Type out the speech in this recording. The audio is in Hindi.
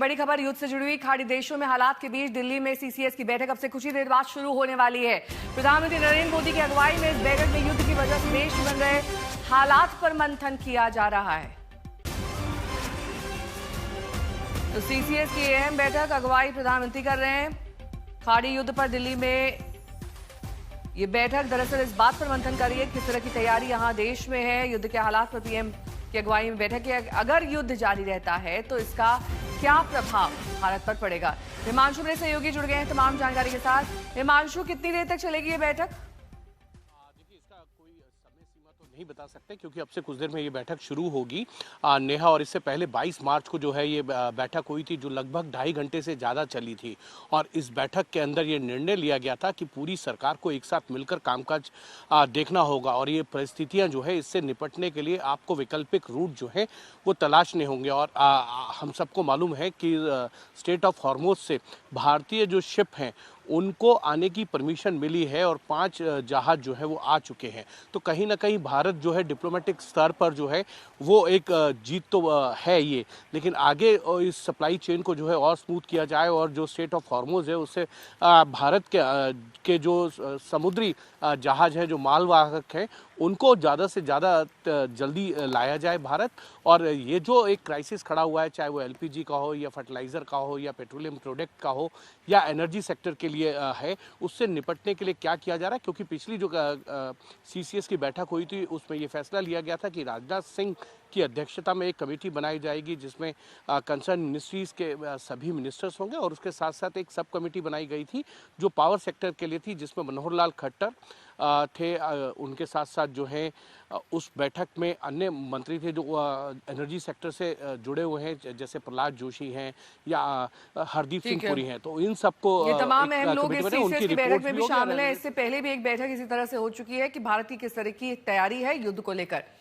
बड़ी खबर युद्ध से जुड़ी हुई। खाड़ी देशों में हालात के बीच दिल्ली में सीसीएस की बैठक अब से कुछ ही देर बाद शुरू होने वाली है। प्रधानमंत्री नरेंद्र मोदी की अगुवाई में इस बैठक में युद्ध की वजह से देश में बन रहे हालात पर मंथन किया जा रहा है। तो सीसीएस की अहम बैठक अगुवाई प्रधानमंत्री कर रहे हैं। खाड़ी युद्ध पर दिल्ली में ये बैठक दरअसल इस बात पर मंथन कर रही है किस तरह की तैयारी यहां देश में है। युद्ध के हालात पर पीएम की अगुवाई में बैठक है। अगर युद्ध जारी रहता है तो इसका क्या प्रभाव भारत पर पड़ेगा। हिमांशु मेरे सहयोगी जुड़ गए हैं तमाम जानकारी के साथ। हिमांशु, कितनी देर तक चलेगी ये बैठक? देखिए, इसका कोई समय सीमा तो नहीं बता सकते क्योंकि अब से कुछ देर में ये बैठक शुरू होगी नेहा। और इससे पहले 22 मार्च को जो है ये बैठक हुई थी जो लगभग 2.5 घंटे से ज़्यादा चली थी। और इस बैठक के अंदर ये निर्णय लिया गया था कि पूरी सरकार को एक साथ मिलकर कामकाज देखना होगा और ये परिस्थितियां जो है इससे निपटने के लिए आपको वैकल्पिक रूट जो है वो तलाशने होंगे। और हम सबको मालूम है कि स्ट्रेट ऑफ हॉर्मुज से भारतीय जो शिप हैं उनको आने की परमिशन मिली है और 5 जहाज जो है वो आ चुके हैं। तो कहीं ना कहीं भारत जो है डिप्लोमेटिक स्तर पर जो है वो एक जीत तो है ये, लेकिन आगे इस सप्लाई चेन को जो है और स्मूथ किया जाए और जो स्ट्रेट ऑफ हॉर्मुज है उससे भारत के जो समुद्री जहाज हैं जो मालवाहक हैं उनको ज़्यादा से ज़्यादा जल्दी लाया जाए भारत। और ये जो एक क्राइसिस खड़ा हुआ है, चाहे वो एलपीजी का हो या फर्टिलाइज़र का हो या पेट्रोलियम प्रोडक्ट का हो या एनर्जी सेक्टर के लिए है, उससे निपटने के लिए क्या किया जा रहा है। क्योंकि पिछली जो सीसीएस की बैठक हुई थी उसमें ये फैसला लिया गया था कि राजनाथ सिंह की अध्यक्षता में एक कमेटी बनाई जाएगी जिसमें कंसर्न मिनिस्ट्रीज के सभी मिनिस्टर्स होंगे और उसके साथ साथ एक सब कमेटी बनाई गई थी जो पावर सेक्टर के लिए थी जिसमें मनोहर लाल खट्टर थे। उनके साथ साथ जो है उस बैठक में अन्य मंत्री थे जो एनर्जी सेक्टर से जुड़े हुए हैं, जैसे प्रहलाद जोशी हैं या हरदीप सिंह पुरी हैं। तो इन सबको ये तमाम अहम लोग इस सीसीएस की बैठक में भी शामिल हैं। इससे पहले भी एक बैठक इसी तरह से हो चुकी है कि भारत की किस तरह की तैयारी है युद्ध को लेकर।